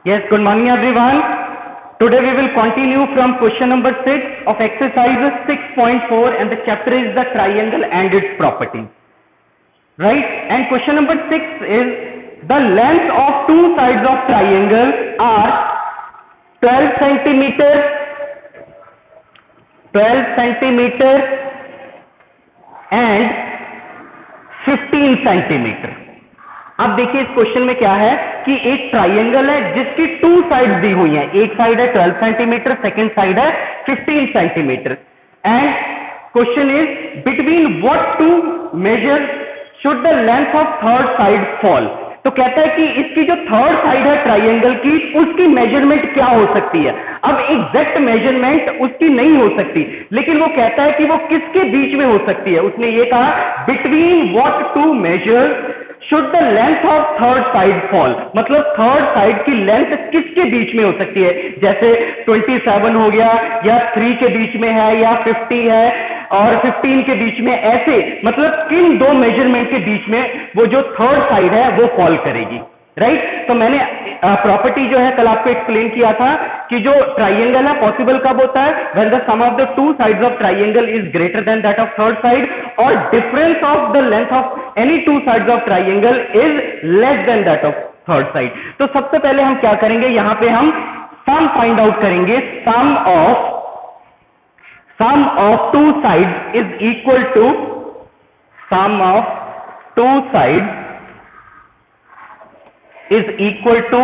Yes, good morning everyone. Today we will continue from question number 6 of exercise 6.4 and the chapter is the triangle and its properties. Right? And question number 6 is the length of two sides of triangle are 12 centimeter and 15 centimetre. अब देखिए इस question में क्या है कि एक triangle है जिसकी टू साइड्स दी हुई हैं. एक साइड है 12 सेंटीमीटर, सेकेंड साइड है 15 centimetre. And question is between what two measure should the length of third side fall. तो कहता है कि इसकी जो थर्ड साइड है ट्राइंगल की उसकी मेजरमेंट क्या हो सकती है. अब एग्जैक्ट मेजरमेंट उसकी नहीं हो सकती, लेकिन वो कहता है कि वो किसके बीच में हो सकती है. उसने ये कहा between what two measure should the length of third side fall. मतलब थर्ड साइड की लेंथ किसके बीच में हो सकती है. जैसे 27 हो गया, या 3 के बीच में है, या 50 है और 15 के बीच में. ऐसे मतलब किन दो मेजरमेंट के बीच में वो जो थर्ड साइड है वो फॉल करेगी. राइट. तो मैंने प्रॉपर्टी जो है कल आपको एक्सप्लेन किया था कि जो ट्राइंगल है पॉसिबल कब होता है, when the sum of the two sides of triangle is greater than that of third side और difference of the length of any two sides of triangle is less than that of third side. तो सबसे पहले हम क्या करेंगे, यहां पे हम सम फाइंड आउट करेंगे. Sum of two sides is equal to sum of two sides is equal to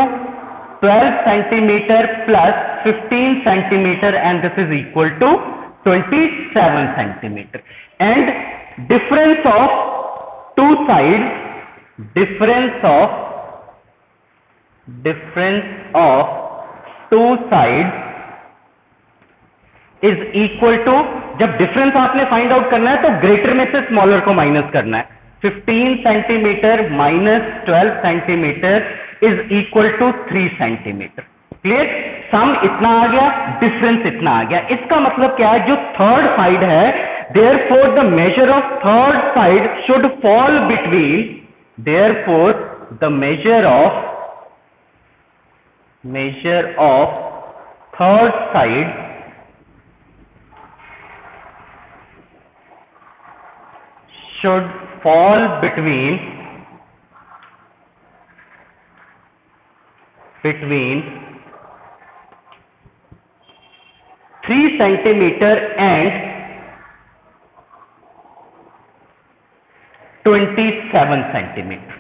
12 centimeter plus 15 centimeter and this is equal to 27 centimeter. And difference of two sides is equal to, जब difference आपने find out करना है तो greater में से smaller को minus करना है. 15 centimetre minus 12 centimetre is equal to 3 centimetre. Clear. Sum इतना आ गया, डिफरेंस इतना आ गया. इसका मतलब क्या है, जो थर्ड साइड है therefore the measure of third side should fall between, therefore the measure of third side should fall between 3 centimeter and 27 centimetre.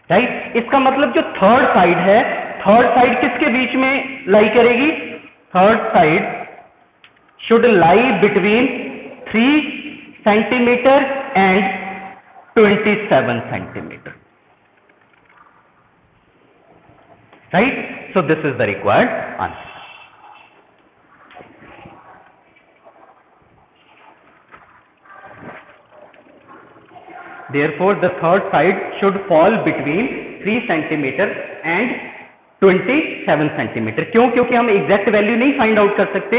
Right. इसका मतलब जो थर्ड साइड है, थर्ड साइड किसके बीच में लाई करेगी. Third side should lie between 3 centimeter and 27 centimeter. Right? So this is the required answer. Therefore the third side should fall between 3 centimeter and 27 centimetre. क्यों? क्योंकि हम एग्जैक्ट वैल्यू नहीं find out कर सकते,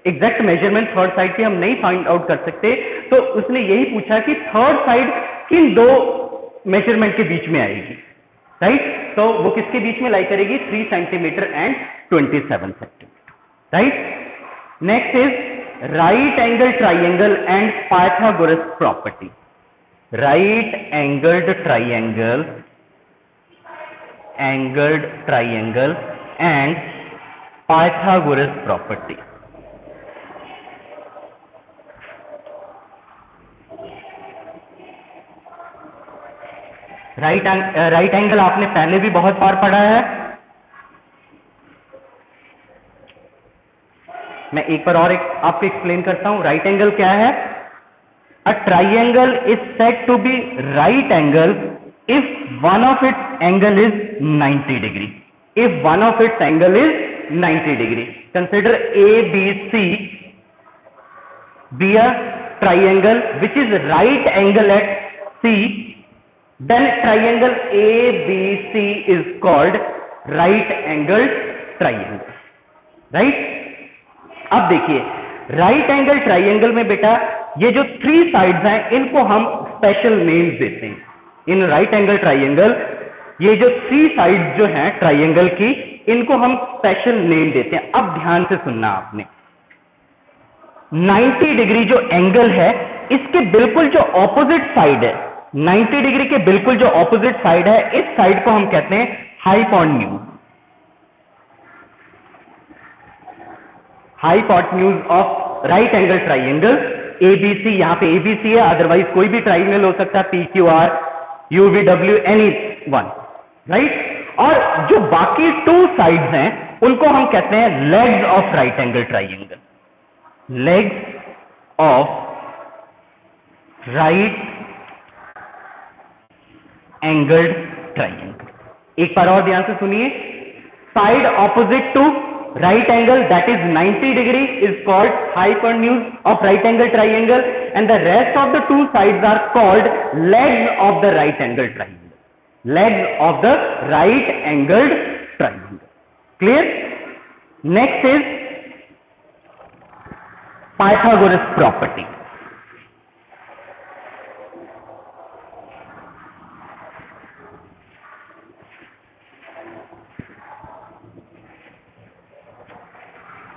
एग्जैक्ट मेजरमेंट थर्ड साइड की हम नहीं find out कर सकते. तो उसने यही पूछा कि थर्ड साइड किन दो मेजरमेंट के बीच में आएगी. राइट. तो वो किसके बीच में लाई करेगी, 3 centimetre and 27 centimetre. Right. Next is right angle triangle and Pythagoras property. Right angled triangle and Pythagoras property. Right angle आपने पहले भी बहुत बार पढ़ा है. मैं एक बार और आपको एक्सप्लेन करता हूं. राइट एंगल क्या है. A triangle is said to be right angle if one of its angle is 90 degree. If one of its angle is 90 degree. Consider ABC be a triangle which is right angle at C. Then triangle ABC is called right angled triangle. Right? अब देखिए right angle triangle में बेटा ये जो 3 sides हैं इनको हम special names देते हैं. इन राइट एंगल ट्राइंगल ये जो 3 साइड जो हैं ट्राइंगल की, इनको हम स्पेशल नेम देते हैं। अब ध्यान से सुनना आपने, 90 डिग्री जो एंगल है, इसके बिल्कुल जो ऑपोजिट साइड है, 90 डिग्री के बिल्कुल जो ऑपोजिट साइड है, इस साइड को हम कहते हैं hypotenuse. Hypotenuse of right angle triangle ABC. यहां पे एबीसी है, अदरवाइज कोई भी ट्राइंगल हो सकता है, PQR, UVW, any one, right. और जो बाकी 2 साइड्स हैं, उनको हम कहते हैं legs of right angle triangle. Legs of right angled triangle. एक बार और ध्यान से सुनिए, side opposite to right angle, that is 90 degree, is called hypotenuse of right angle triangle, and the rest of the 2 sides are called legs of the right angle triangle. Legs of the right angled triangle. Clear? Next is Pythagoras property.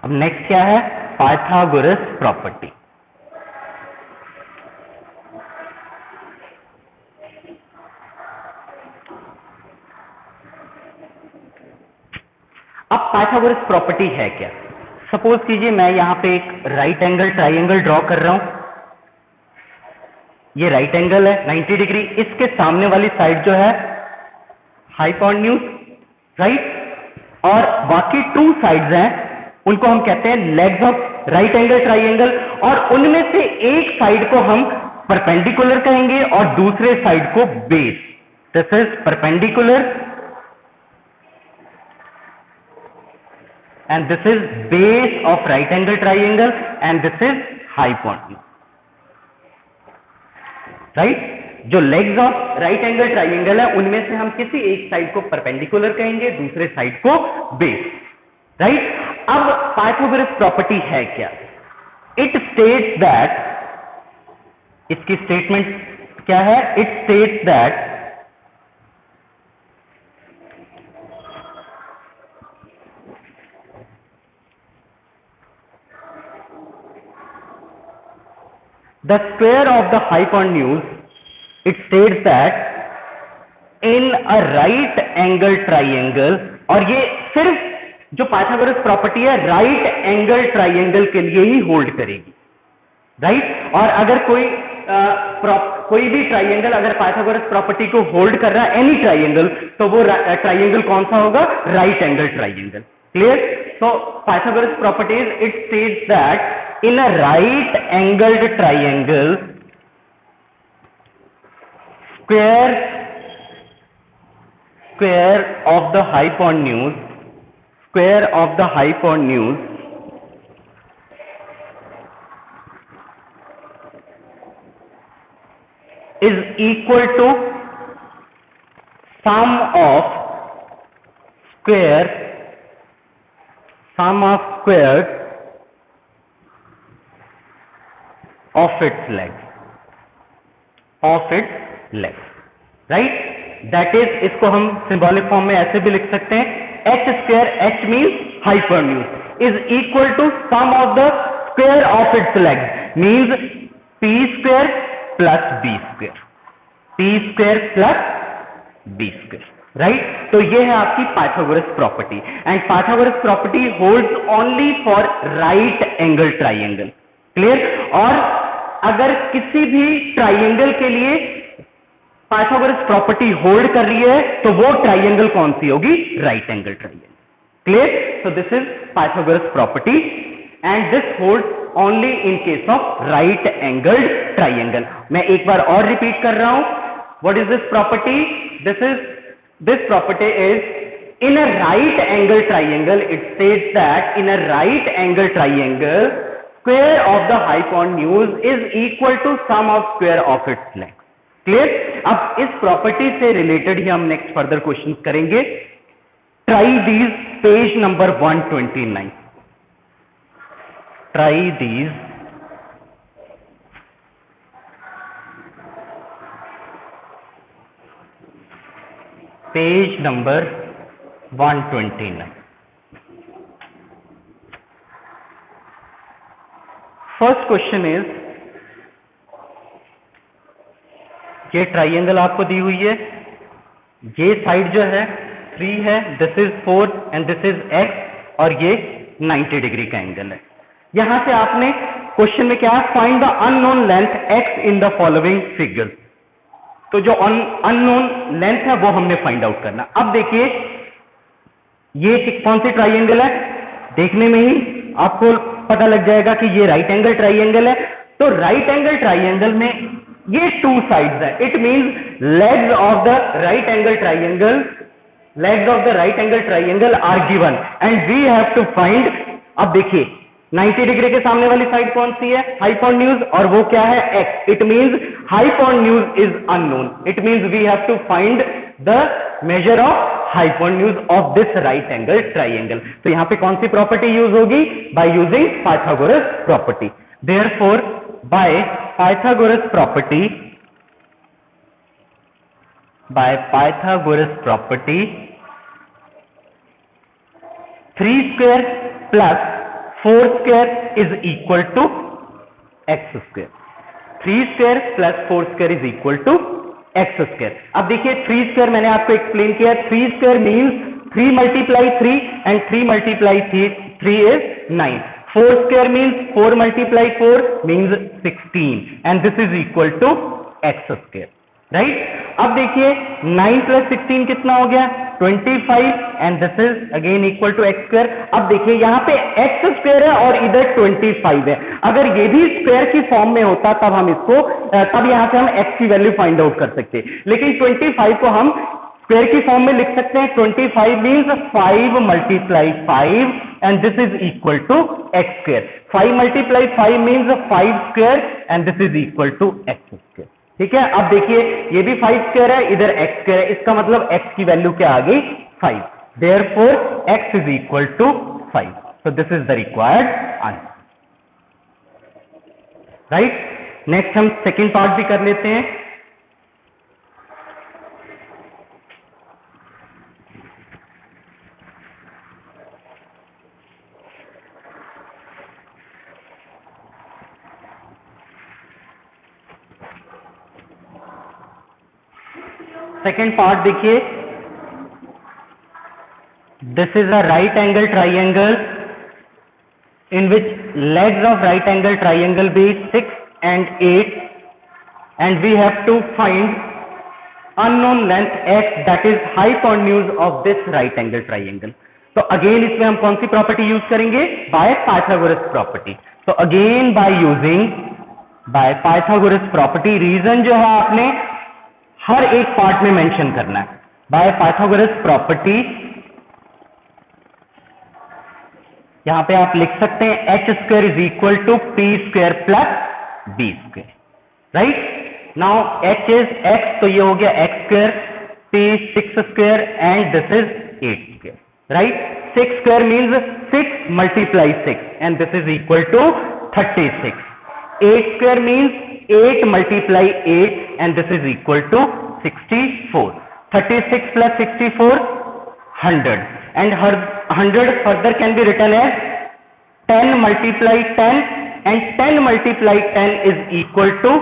अब next क्या है? Pythagoras property. अब Pythagoras property है क्या? Suppose कीजिए मैं यहां पे एक राइट एंगल ट्राइंगल ड्रॉ कर रहा हूं। ये राइट एंगल है 90 डिग्री, इसके सामने वाली साइड जो है हाइपोटेन्यूज, राइट, और बाकी 2 साइड्स हैं, उनको हम कहते हैं legs of right angle triangle, और उनमें से एक साइड को हम परपेंडिकुलर कहेंगे और दूसरे साइड को base. This is perpendicular and this is base of right angle triangle and this is hypotenuse, right. जो legs of right angle triangle है, उनमें से हम किसी एक साइड को परपेंडिकुलर कहेंगे, दूसरे साइड को बेस, राइट। अब पाइथागोरस प्रॉपर्टी है क्या? इट स्टेट्स दैट, इसकी स्टेटमेंट क्या है? It states that the square of the hypotenuse, it states that in a right angle triangle, और ये सिर्फ जो पाइथागोरस प्रॉपर्टी है राइट एंगल ट्राइंगल के लिए ही होल्ड करेगी, राइट। और अगर कोई भी ट्राइंगल अगर पाइथागोरस प्रॉपर्टी को होल्ड कर रहा है, एनी ट्राइंगल, तो वो ट्राइंगल कौन सा होगा? Right angle triangle. Clear? So Pythagoras properties, it states that in a right angled triangle square of the hypotenuse is equal to sum of squares of its legs, right? That is, इसको हम symbolic form में ऐसे भी लिख सकते हैं, h square, h means hypotenuse, is equal to sum of the square of its legs, means p square plus b square, p square plus b square, right? तो ये है आपकी Pythagoras property, and Pythagoras property holds only for right angle triangle. Clear? और अगर किसी भी triangle के लिए पाइथागोरस प्रॉपर्टी होल्ड कर रही है, तो वो ट्राइंगल कौन सी होगी? Right angle triangle. Clear? So this is Pythagoras property and this holds only in case of right angled triangle. मैं एक बार और रिपीट कर रहा हूं, what is this property? This property is in a right angle triangle, it states that in a right angle triangle square of the hypotenuse is equal to sum of square of its length. Clear? अब इस property से related ही हम next further question करेंगे। Try these, page number 129। Try these page number 129। First question is, ये triangle आपको दी हुई है, ये साइड जो है 3 है, this is 4 and this is x, और ये 90 डिग्री का एंगल है। यहां से आपने क्वेश्चन में क्या है, find the unknown length x in the following figures. तो जो अननोन लेंथ है वो हमने फाइंड आउट करना। अब देखिए ये कौन सी ट्राइंगल है, देखने में ही आपको पता लग जाएगा कि ये राइट एंगल ट्राइंगल है। तो राइट एंगल ट्राइंगल में ये 2 साइड्स है, it means legs of the right angle triangle, legs of the right angle triangle are given and we have to find. अब देखिए 90 डिग्री के सामने वाली साइड कौन सी है, हाइपोटेन्यूज, और वो क्या है, x। It means hypotenuse is unknown, it means we have to find the measure of hypotenuse of this right angle triangle. तो यहां पे कौन सी प्रॉपर्टी यूज होगी, by using Pythagoras property. Therefore by Pythagoras property, by Pythagoras property 3 square plus 4 square is equal to x square. 3 square plus 4 square is equal to x square. अब देखिए 3 square मैंने आपको एक्सप्लेन किया, 3 square means 3 multiply 3 and 3 multiply 3 is 9। 4 square means 4 multiply 4 means 16 and this is equal to x square, right. अब देखिए 9 plus 16 कितना हो गया, 25 and this is again equal to x square. अब देखिए यहां पे एक्स स्क्वायर है और इधर 25 है, अगर ये भी स्क्वायर की फॉर्म में होता तब हम इसको तब यहां से हम एक्स की वैल्यू फाइंड आउट कर सकते, लेकिन 25 को हम स्क्वायर की फॉर्म में लिख सकते हैं। 25 means 5 multiply 5 and this is equal to x square. 5 multiply 5 means 5 square and this is equal to x square, ठीक है। अब देखिए ये भी 5 स्क्वायर है, इधर x स्क्वायर है, इसका मतलब x की वैल्यू क्या आ गई, 5। Therefore x is equal to 5। So this is the required answer, right. Next हम सेकेंड पार्ट भी कर लेते हैं। सेकेंड पार्ट देखिए, this is a right angle triangle in which legs of right angle triangle be 6 and 8 and we have to find unknown length x that is hypotenuse of this right angle triangle। तो again इसमें हम कौन सी property use करेंगे, by Pythagoras property. तो again by using by Pythagoras property, reason जो है आपने हर एक पार्ट में मेंशन करना है। बाय पाइथागोरस प्रॉपर्टी यहां पे आप लिख सकते हैं h square is equal to p square plus b square, right. Now h is x, तो ये हो गया x square, p 6 square and this is 8 square, right. 6 square means 6 multiply 6 and this is equal to 36। 8 square means 8 multiply 8 and this is equal to 64। 36 प्लस 64 100 and 100 further can be written as 10 multiply 10 and 10 multiply 10 is equal to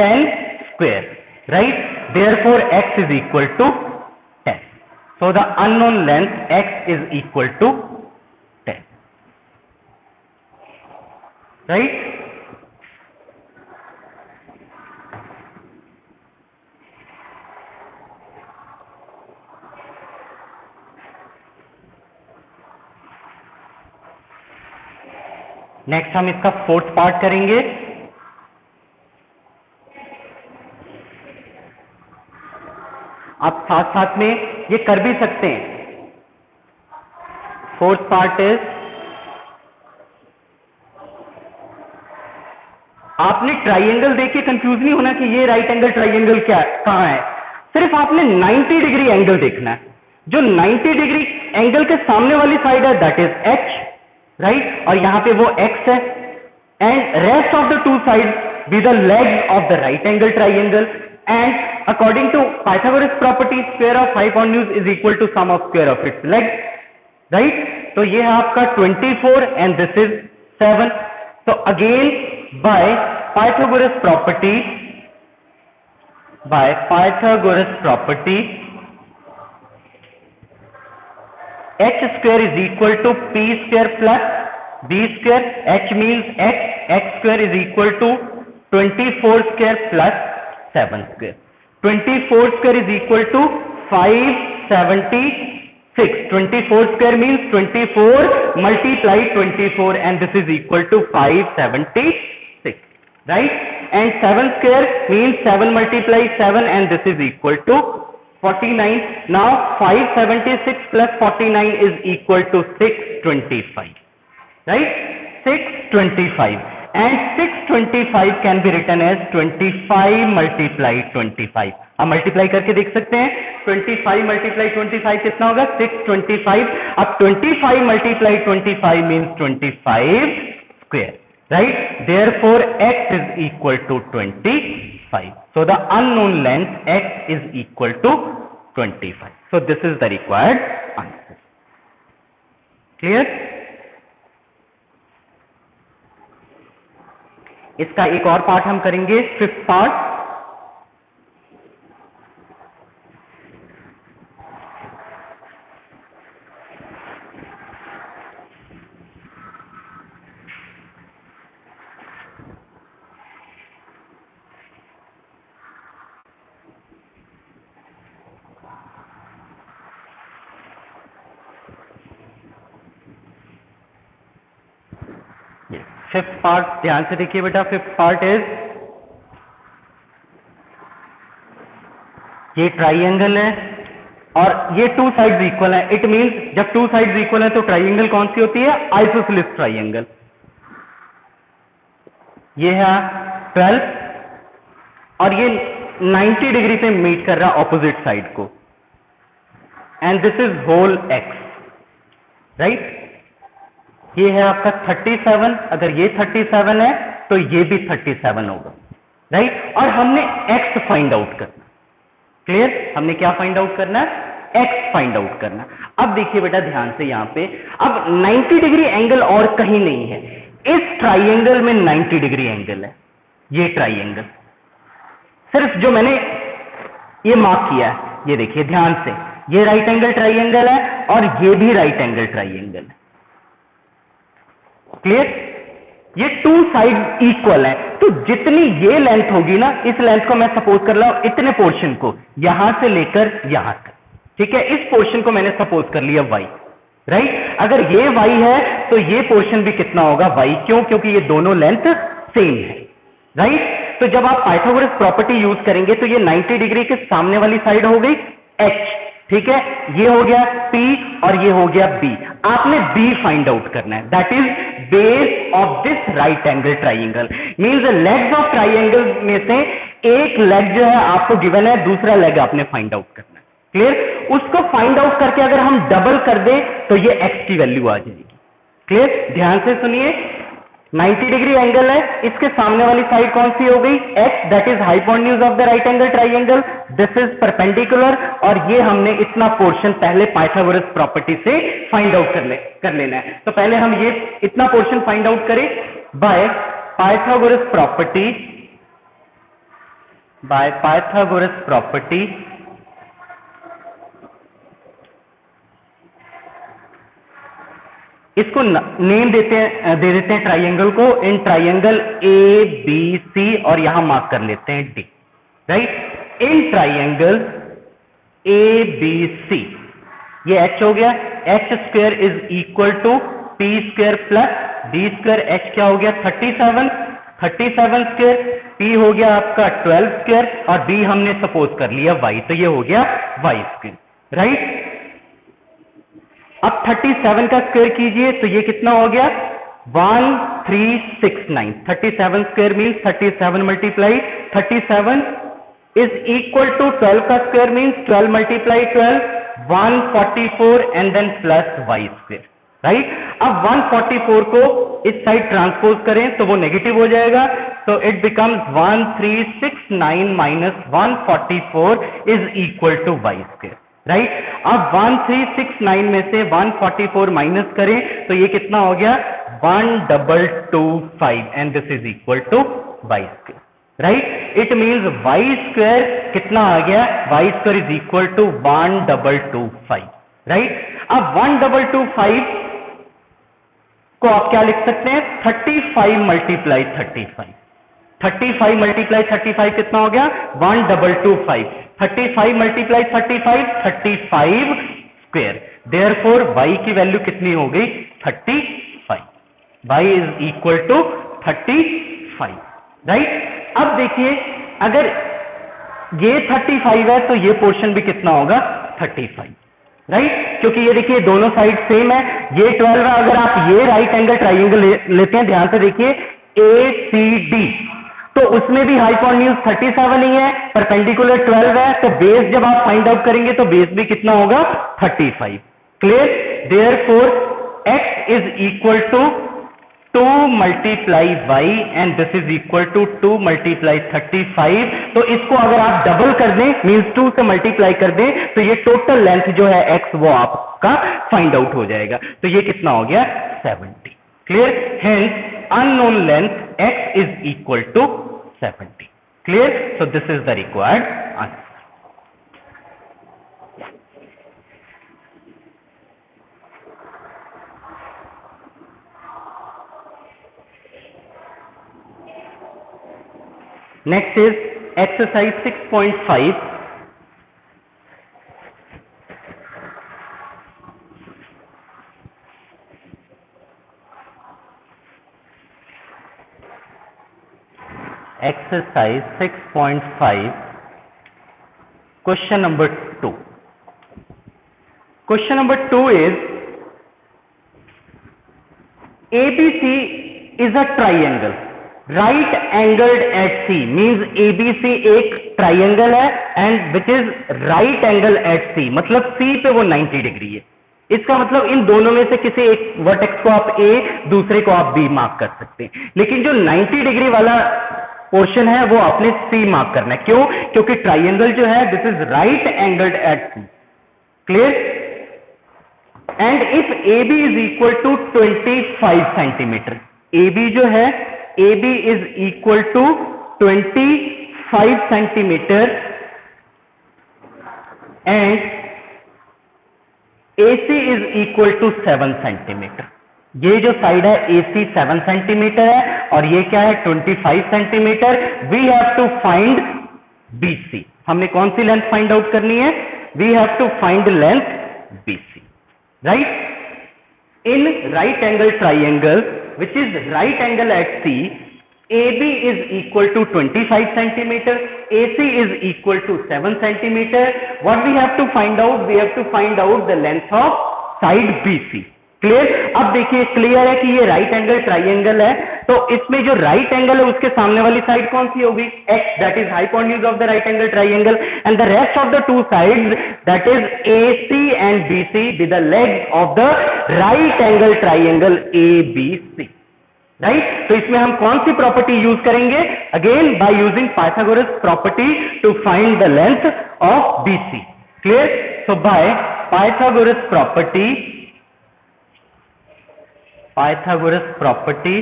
10 square, right? Therefore x is equal to 10. So the unknown length x is equal to 10, right? Next हम इसका fourth part करेंगे। आप साथ साथ में ये कर भी सकते हैं। फोर्थ पार्ट इज, आपने ट्राइंगल देख के कंफ्यूज नहीं होना कि ये राइट एंगल ट्राइंगल क्या कहां है, सिर्फ आपने 90 डिग्री एंगल देखना है। जो 90 डिग्री एंगल के सामने वाली साइड है दैट इज एच, राइट, और यहां पे वो x है and rest of the to side be the legs of the right angle triangle. and according to Pythagoras property square of hypotenuse is equal to sum of square of its legs, right? तो ये है आपका 24 and this is 7. So again by Pythagoras property h square is equal to p square plus b square. H means x square is equal to 24 square plus 7 square. 24 square is equal to 576. 24 square means 24 multiply 24 and this is equal to 576, right? And 7 square means 7 multiply 7 and this is equal to 49. Now 576 plus 49 is equal to 625, right? 625, and 625 can be written as 25 multiply 25. आप multiply करके देख सकते हैं 25 multiply 25 कितना होगा 625. अब 25 multiply 25 means 25 square, right? Therefore x is equal to 25. So the unknown length x is equal to 25. So this is the required answer. Clear? इसका एक और पार्ट हम करेंगे, 5th पार्ट. फिफ्थ पार्ट ध्यान से देखिए बेटा. फिफ्थ पार्ट इज, ये ट्राइंगल है और ये टू साइड्स इक्वल है. इट मींस जब टू साइड्स इक्वल है तो ट्राइंगल कौन सी होती है? Isosceles triangle. ये है 12 और ये 90 डिग्री पे मीट कर रहा ऑपोजिट साइड को, and this is whole x, right? ये है आपका 37. अगर ये 37 है तो ये भी 37 होगा, राइट? और हमने x फाइंड आउट करना. क्लियर? हमने क्या फाइंड आउट करना है? x फाइंड आउट करना. अब देखिए बेटा ध्यान से, यहां पे अब 90 डिग्री एंगल और कहीं नहीं है. इस ट्राइंगल में 90 डिग्री एंगल है. ये ट्राइंगल सिर्फ जो मैंने ये मार्क किया है, ये देखिए ध्यान से, ये राइट एंगल ट्राइंगल है और ये भी राइट एंगल ट्राइंगल है. क्लियर? ये टू साइड इक्वल है, तो जितनी ये लेंथ होगी ना, इस लेंथ को मैं सपोज कर रहा हूं, इतने पोर्शन को यहां से लेकर यहां तक, ठीक है? इस पोर्शन को मैंने सपोज कर लिया y, राइट? अगर ये y है तो ये पोर्शन भी कितना होगा? y. क्यों? क्योंकि ये दोनों लेंथ सेम है, राइट? तो जब आप पाइथागोरस प्रॉपर्टी यूज करेंगे तो ये 90 डिग्री के सामने वाली साइड हो गई h, ठीक है? ये हो गया P और ये हो गया B. आपने B फाइंड आउट करना है. That is base of this right angle triangle. Means legs of triangle में से एक लेग जो है आपको गिवन है, दूसरा लेग आपने फाइंड आउट करना है. क्लियर? उसको फाइंड आउट करके अगर हम डबल कर दें तो ये x की वैल्यू आ जाएगी. क्लियर? ध्यान से सुनिए, 90 डिग्री एंगल है, इसके सामने वाली साइड कौन सी हो गई? x. That is hypotenuse of the right angle triangle. This is perpendicular, और ये हमने इतना पोर्शन पहले पाइथागोरस प्रॉपर्टी से फाइंड आउट कर लेना है. तो पहले हम ये इतना पोर्शन फाइंड आउट करें बाय पाइथागोरस प्रॉपर्टी. इसको नेम दे देते हैं ट्राइंगल को. इन ट्राइंगल ABC और यहां मार्क कर लेते हैं D, राइट? इन ट्राइंगल ABC ये h हो गया. h square is equal to p square plus b square. h क्या हो गया? 37 स्क्वायर. p हो गया आपका 12 स्क्वायर और b हमने सपोज कर लिया y, तो ये हो गया y स्क्वायर, राइट? अब 37 का स्क्वायर कीजिए तो ये कितना हो गया? 1369. 37 square means 37 multiply 37 is equal to 12 का square means 12 multiply 12, 144 and then plus y square, right? अब 144 को इस साइड ट्रांसपोज करें तो वो नेगेटिव हो जाएगा. So it becomes 1369 minus 144 is equal to y square, right. अब 1369 में से 144 माइनस करें तो ये कितना हो गया 1225 and this is equal to y square, right. It means y square कितना आ गया, y square is equal to 1225, right. अब 1225 को आप क्या लिख सकते हैं, 35 मल्टीप्लाई 35, 35 मल्टीप्लाई 35 कितना हो गया 1225, 35 मल्टीप्लाई 35 35 स्क्वायर, देयरफॉर y की वैल्यू कितनी हो गई 35, y is equal to 35, right. अब देखिए अगर ये 35 है तो ये पोर्शन भी कितना होगा 35, राइट, क्योंकि ये देखिए दोनों साइड सेम है, ये 12 है। अगर आप ये राइट एंगल ट्राइंगल लेते हैं, ध्यान से देखिए ACD, तो उसमें भी हाइपोटेन्यूज 37 ही है, परपेंडिकुलर 12 है, तो बेस जब आप फाइंड आउट करेंगे तो बेस भी कितना होगा 35, clear. Therefore x is equal to 2 multiply y and this is equal to 2 multiply 35। तो इसको अगर आप डबल कर दें मींस 2 से मल्टीप्लाई कर दें तो ये टोटल लेंथ जो है x वो आपका फाइंड आउट हो जाएगा, तो ये कितना हो गया 70, clear. Hence unknown length x is equal to 70, clear. So this is the required answer. Next is exercise 6.5. Exercise 6.5, question number 2. Question number 2 is ABC is a triangle. Right angled at C means ABC एक triangle है and which is right angle at C, मतलब C पे वो 90 degree है। इसका मतलब इन दोनों में से किसी एक वर्टेक्स को आप A, दूसरे को आप B मार्क कर सकते हैं, लेकिन जो 90 डिग्री वाला पोर्शन है वो आपने C मार्क करना है। क्यों? क्योंकि ट्राइंगल जो है this is right angled at सी, clear. And if AB is equal to 25 centimetre, AB जो है AB is equal to 25 centimetre and AC is equal to 7 centimetre. ये जो साइड है AC 7 सेंटीमीटर है और ये क्या है 25 centimetre. We have to find BC। हमने कौन सी लेंथ फाइंड आउट करनी है? We have to find length BC, right. In right angle triangle which is right angle at C, AB is equal to 25 centimeter, AC is equal to 7 centimeter. What we have to find out? We have to find out the length of side BC. Clear. अब देखिए clear है कि ये right angle triangle है, तो इसमें जो right angle है उसके सामने वाली साइड कौन सी होगी? x, that is hypotenuse of the right angle triangle, and the rest of the two sides that is AC and BC with the leg of the right angle triangle ABC, right. तो इसमें हम कौन सी property use करेंगे? Again by using Pythagoras property to find the length of BC, clear. So by Pythagoras property, Pythagoras property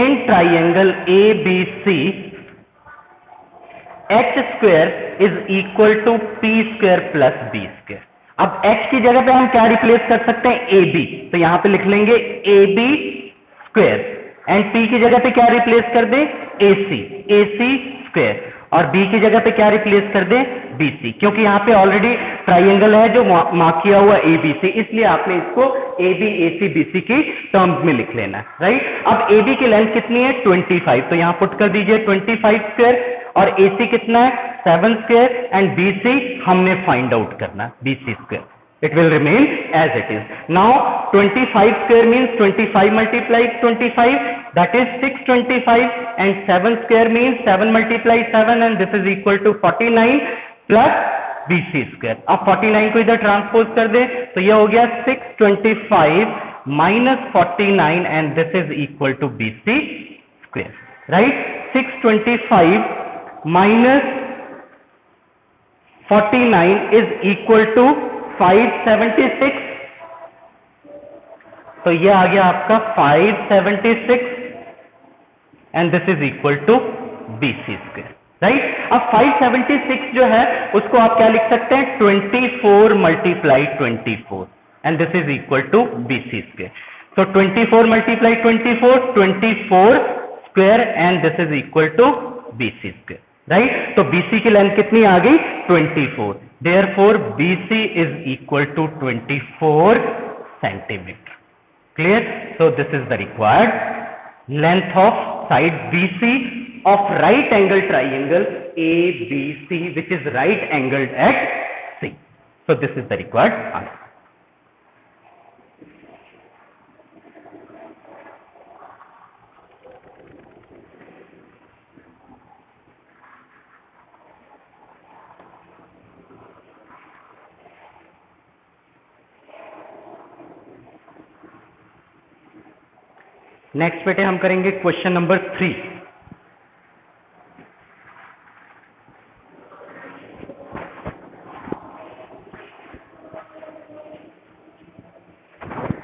in triangle ABC, h square is equal to p square plus b square। अब h की जगह पे हम क्या replace कर सकते हैं? AB, तो यहां पे लिख लेंगे AB स्क्वायर, एंड p की जगह पे क्या रिप्लेस कर दें? AC स्क्वायर, और B की जगह पे क्या रिप्लेस कर दें? BC, क्योंकि यहाँ पे ऑलरेडी ट्राइंगल है जो मार्क किया हुआ ABC, इसलिए आपने इसको AB AC BC की टर्म्स में लिख लेना है, राइट। अब AB की लेंथ कितनी है? 25, तो यहाँ पुट कर दीजिए 25 स्क्वायर, और AC कितना है? 7 स्क्वायर, एंड BC हमने फाइंड आउट करना BC square. It will remain as it is. Now 25 square means 25 multiply 25, that is 625, and 7 square means 7 multiply 7, and this is equal to 49 plus BC square। अब 49 को इधर transpose कर दे तो ये हो गया 625 -49 and this is equal to BC square, right? 625 minus 49 is equal to 576, तो ये आ गया आपका 576 and this is equal to BC square, right? अब 576 जो है उसको आप क्या लिख सकते हैं, 24 multiplied 24 and this is equal to BC square. So 24 multiplied 24, 24 square and this is equal to BC square, right? तो BC की लेंथ कितनी आ गई, 24. Therefore BC is equal to 24 centimeter. Clear? So this is the required length of side BC of right angle triangle ABC, which is right angled at C. So this is the required answer. Next बेटे हम करेंगे question number 3.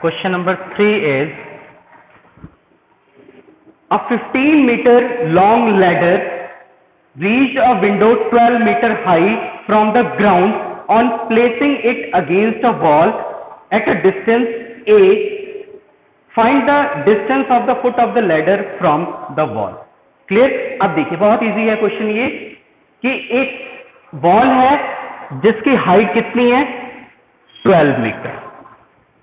Question number 3 is a 15-meter long ladder reached a window 12 meter high from the ground. On placing it against a wall at a distance A, find the distance of the foot of the ladder from the wall. Clear? अब देखिए बहुत easy है question ये कि एक wall है जिसकी height कितनी है, 12 metre.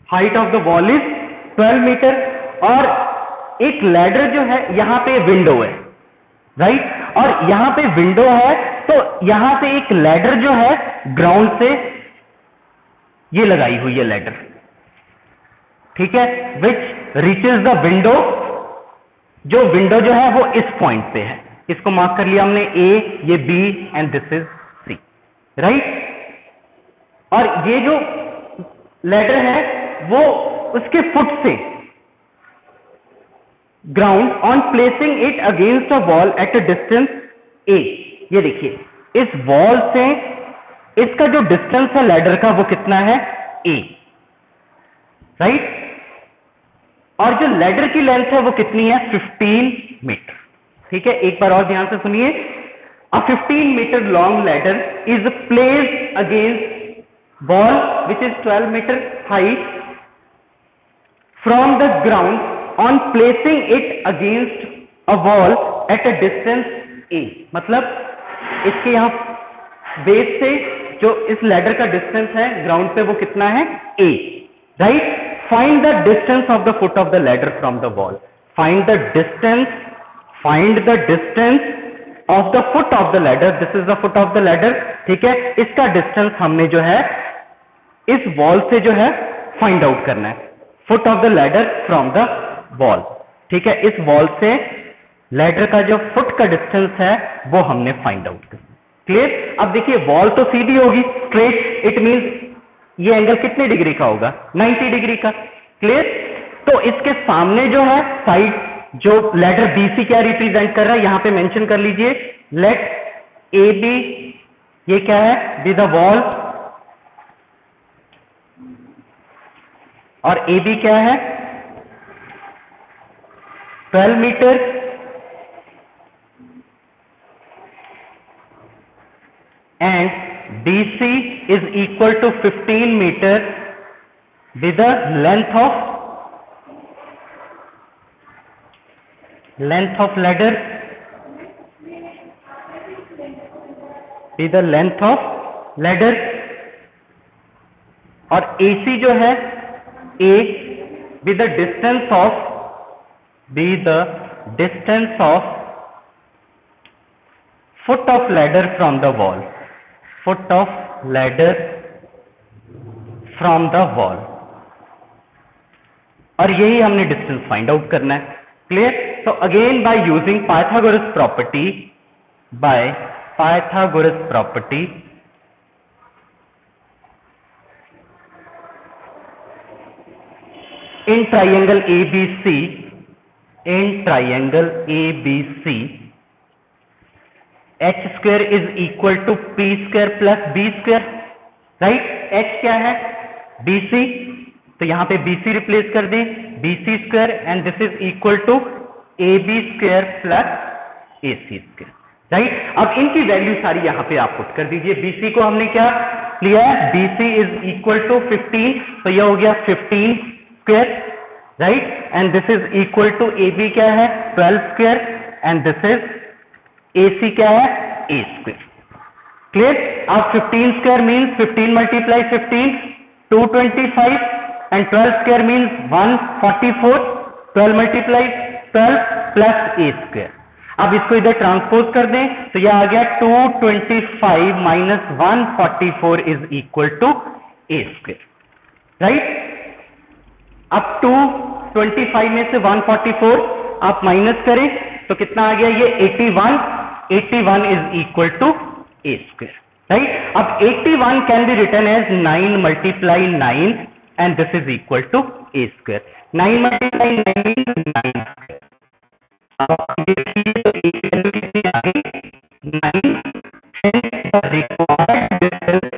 Height of the wall is 12 metre और एक लैडर जो है यहां पे विंडो है, राइट? और यहां पे विंडो है तो यहां से एक लैडर जो है ग्राउंड से ये लगाई हुई है लैडर, ठीक है, विच रीचेज द विंडो. जो विंडो जो है वो इस पॉइंट पे है, इसको मार्क कर लिया हमने A, ये B and this is C, right? और ये जो लैडर है वो उसके फुट से ground on placing it against a wall at a distance A. ये देखिए इस वॉल से इसका जो डिस्टेंस है लैडर का वो कितना है, A, राइट? और जो लैडर की लेंथ है वो कितनी है, 15 मीटर. ठीक है, एक बार और ध्यान से सुनिए. A 15 metre long ladder is placed against wall which is 12 metre height from the ground on placing it against a wall at a distance A. मतलब इसके यहां बेस से जो इस लैडर का डिस्टेंस है ग्राउंड पे वो कितना है, A, right? Find the distance of the foot of the ladder from the wall. Find the distance of the foot of the ladder. This is the foot of the ladder. ठीक है, इसका distance हमने जो है इस wall से जो है फाइंड आउट करना है. Foot of the ladder from the wall. ठीक है, इस वॉल से लैडर का जो फुट का डिस्टेंस है वो हमने फाइंड आउट करना. क्लियर? अब देखिए वॉल तो सीधी होगी, स्ट्रेट. इट मींस ये एंगल कितने डिग्री का होगा, 90 डिग्री का. क्लियर? तो इसके सामने जो है साइड, जो लेटर BC क्या रिप्रेजेंट कर रहा है यहां पे मेंशन कर लीजिए. लेट AB ये क्या है, बी द वॉल, और AB क्या है, 12 metre. And BC is equal to 15 meter with the length of ladder, with the length of ladder. और AC जो है A with the distance of foot of ladder from the wall. Foot of ladder from the wall. और यही हमने distance find out करना है. Clear? तो again by using Pythagoras property, in triangle ABC, in triangle ABC, h square is equal to p square plus b square, right? h क्या है? BC, तो यहां पे BC रिप्लेस कर दें, BC square and this is equal to AB square plus AC square, right? अब इनकी value सारी यहां पे आप पुट कर दीजिए। BC को हमने क्या लिया है? BC इज इक्वल टू 15, तो यह हो गया 15 square, right? And this is equal to AB क्या है? 12 square and this is AC क्या है? A square. क्लियर? अब 15 square means 15 multiply 15 225 and 12 square means 144, 12 multiply 12 plus A square. अब इसको इधर ट्रांसपोज कर दें तो यह आ गया 225 minus 144 is equal to A square, right? अब 225 में से 144 आप माइनस करें तो कितना आ गया? ये 81 is equal to A square, right? अब 81 can be written as 9 multiply 9 and this is equal to A square. 9 multiply 9 means 9 square. अब आप देखिए तो A की वैल्यू कितनी आ गई? 9, hence the required distance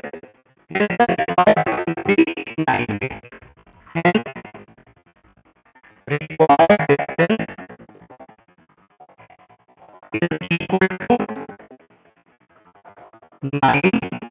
is the required distance is 9, hence required distance is equal to 9